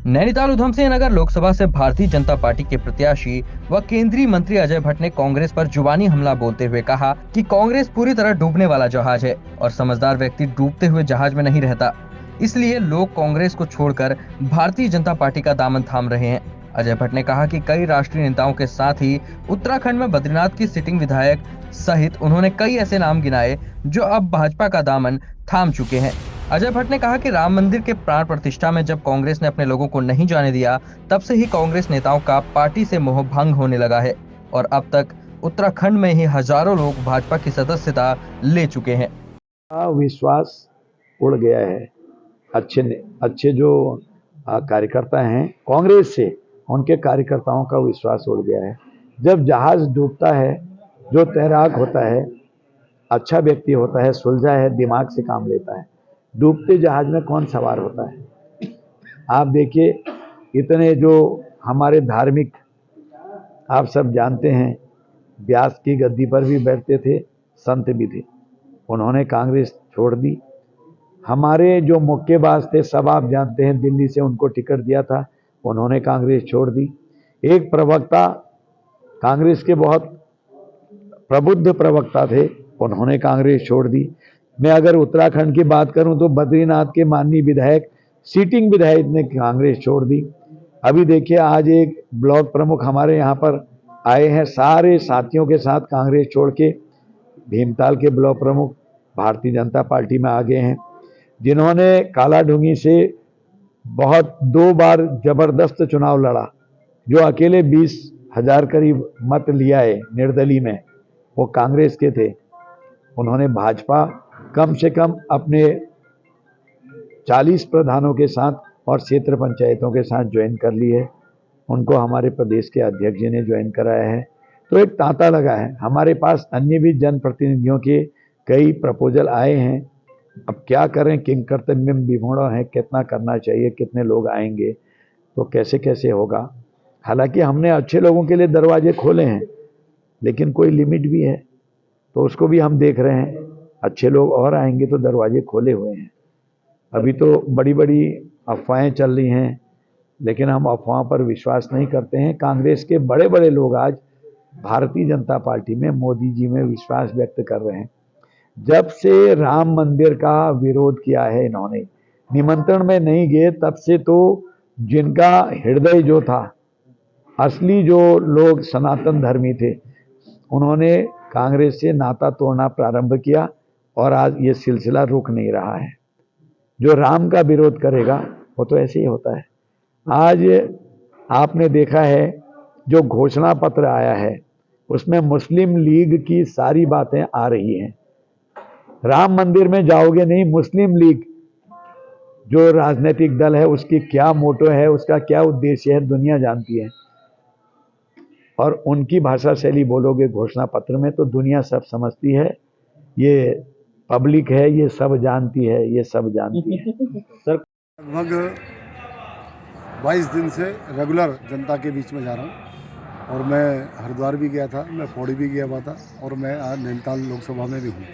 नैनीताल उधमसिंह नगर लोकसभा से भारतीय जनता पार्टी के प्रत्याशी व केंद्रीय मंत्री अजय भट्ट ने कांग्रेस पर जुबानी हमला बोलते हुए कहा कि कांग्रेस पूरी तरह डूबने वाला जहाज है और समझदार व्यक्ति डूबते हुए जहाज में नहीं रहता। इसलिए लोग कांग्रेस को छोड़कर भारतीय जनता पार्टी का दामन थाम रहे हैं। अजय भट्ट ने कहा कि कई राष्ट्रीय नेताओं के साथ ही उत्तराखंड में बद्रीनाथ की सिटिंग विधायक सहित उन्होंने कई ऐसे नाम गिनाए जो अब भाजपा का दामन थाम चुके हैं। अजय भट्ट ने कहा कि राम मंदिर के प्राण प्रतिष्ठा में जब कांग्रेस ने अपने लोगों को नहीं जाने दिया, तब से ही कांग्रेस नेताओं का पार्टी से मोह भंग होने लगा है और अब तक उत्तराखंड में ही हजारों लोग भाजपा की सदस्यता ले चुके हैं। विश्वास उड़ गया है। अच्छे जो कार्यकर्ता हैं कांग्रेस से, उनके कार्यकर्ताओं का विश्वास उड़ गया है। जब जहाज डूबता है, जो तैराक होता है, अच्छा व्यक्ति होता है, सुलझा है, दिमाग से काम लेता है, डूबते जहाज में कौन सवार होता है? आप देखिए, इतने जो हमारे धार्मिक, आप सब जानते हैं, व्यास की गद्दी पर भी बैठते थे, संत भी थे, उन्होंने कांग्रेस छोड़ दी। हमारे जो मुक्केबाज थे, सब आप जानते हैं, दिल्ली से उनको टिकट दिया था, उन्होंने कांग्रेस छोड़ दी। एक प्रवक्ता, कांग्रेस के बहुत प्रबुद्ध प्रवक्ता थे, उन्होंने कांग्रेस छोड़ दी। मैं अगर उत्तराखंड की बात करूं तो बद्रीनाथ के माननीय विधायक, सीटिंग विधायक ने कांग्रेस छोड़ दी। अभी देखिए, आज एक ब्लॉक प्रमुख हमारे यहाँ पर आए हैं, सारे साथियों के साथ कांग्रेस छोड़ के भीमताल के ब्लॉक प्रमुख भारतीय जनता पार्टी में आ गए हैं, जिन्होंने कालाढूंगी से बहुत 2 बार जबरदस्त चुनाव लड़ा, जो अकेले 20,000 करीब मत लिया है निर्दलीय में, वो कांग्रेस के थे। उन्होंने भाजपा कम से कम अपने 40 प्रधानों के साथ और क्षेत्र पंचायतों के साथ ज्वाइन कर ली है। उनको हमारे प्रदेश के अध्यक्ष जी ने ज्वाइन कराया है, तो एक तांता लगा है। हमारे पास अन्य भी जनप्रतिनिधियों के कई प्रपोजल आए हैं। अब क्या करें, किंग कर्तव्यम विमूढ़ है, कितना करना चाहिए, कितने लोग आएंगे, तो कैसे कैसे होगा। हालांकि हमने अच्छे लोगों के लिए दरवाजे खोले हैं, लेकिन कोई लिमिट भी है, तो उसको भी हम देख रहे हैं। अच्छे लोग और आएंगे तो दरवाजे खोले हुए हैं। अभी तो बड़ी बड़ी अफवाहें चल रही हैं, लेकिन हम अफवाह पर विश्वास नहीं करते हैं। कांग्रेस के बड़े बड़े लोग आज भारतीय जनता पार्टी में, मोदी जी में विश्वास व्यक्त कर रहे हैं। जब से राम मंदिर का विरोध किया है इन्होंने, निमंत्रण में नहीं गए, तब से तो जिनका हृदय जो था, असली जो लोग सनातन धर्मी थे, उन्होंने कांग्रेस से नाता तोड़ना प्रारंभ किया और आज ये सिलसिला रुक नहीं रहा है। जो राम का विरोध करेगा वो तो ऐसे ही होता है। आज आपने देखा है, जो घोषणा पत्र आया है उसमें मुस्लिम लीग की सारी बातें आ रही हैं। राम मंदिर में जाओगे नहीं, मुस्लिम लीग जो राजनीतिक दल है, उसकी क्या मोटो है, उसका क्या उद्देश्य है, दुनिया जानती है। और उनकी भाषा शैली बोलोगे घोषणा पत्र में तो दुनिया सब समझती है, ये पब्लिक है, ये सब जानती है, ये सब जानती है। सर, लगभग 22 दिन से रेगुलर जनता के बीच में जा रहा हूँ और मैं हरिद्वार भी गया था, मैं पौड़ी भी गया हुआ था और मैं आज नैनीताल लोकसभा में भी हूँ।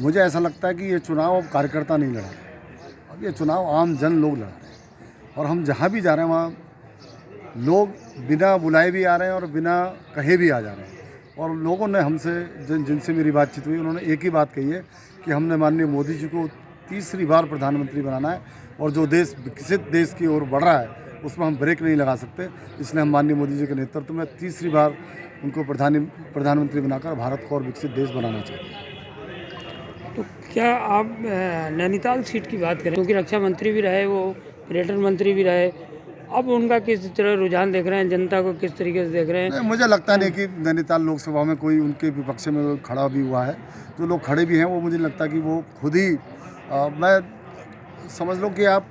मुझे ऐसा लगता है कि ये चुनाव अब कार्यकर्ता नहीं लड़ा रहे, अब ये चुनाव आम जन लोग लड़ा रहे हैं। और हम जहाँ भी जा रहे हैं वहाँ लोग बिना बुलाए भी आ रहे हैं और बिना कहे भी आ जा रहे हैं। और लोगों ने हमसे, जिनसे मेरी बातचीत हुई, उन्होंने एक ही बात कही है कि हमने माननीय मोदी जी को तीसरी बार प्रधानमंत्री बनाना है और जो देश विकसित देश की ओर बढ़ रहा है उसमें हम ब्रेक नहीं लगा सकते। इसलिए हम माननीय मोदी जी के नेतृत्व में तीसरी बार उनको प्रधानमंत्री बनाकर भारत को और विकसित देश बनाना चाहते हैं। तो क्या आप नैनीताल सीट की बात करें, क्योंकि रक्षा मंत्री भी रहे, वो पर्यटन मंत्री भी रहे, अब उनका किस तरह रुझान देख रहे हैं, जनता को किस तरीके से देख रहे हैं? मुझे लगता नहीं कि नैनीताल लोकसभा में कोई उनके विपक्ष में खड़ा भी हुआ है। जो लोग खड़े भी हैं वो मुझे लगता कि वो खुद ही मैं समझ लो कि आप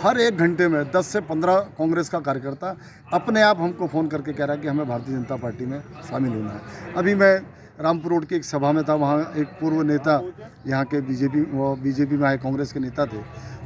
हर 1 घंटे में 10 से 15 कांग्रेस का कार्यकर्ता अपने आप हमको फ़ोन करके कह रहा है कि हमें भारतीय जनता पार्टी में शामिल होना है। अभी मैं रामपुर रोड की एक सभा में था, वहाँ एक पूर्व नेता यहाँ के बीजेपी में आए कांग्रेस के नेता थे।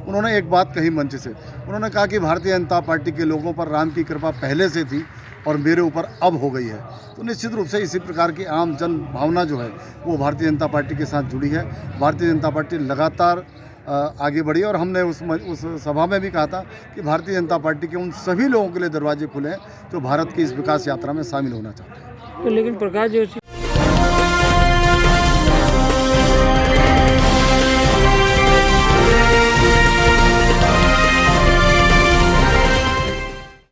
उन्होंने एक बात कही मंच से, उन्होंने कहा कि भारतीय जनता पार्टी के लोगों पर राम की कृपा पहले से थी और मेरे ऊपर अब हो गई है। तो निश्चित रूप से इसी प्रकार की आम जन भावना जो है वो भारतीय जनता पार्टी के साथ जुड़ी है। भारतीय जनता पार्टी लगातार आगे बढ़ी। और हमने उस सभा में भी कहा था कि भारतीय जनता पार्टी के उन सभी लोगों के लिए दरवाजे खुले हैं जो भारत की इस विकास यात्रा में शामिल होना चाहते हैं। तो लेकिन प्रकाश जोशी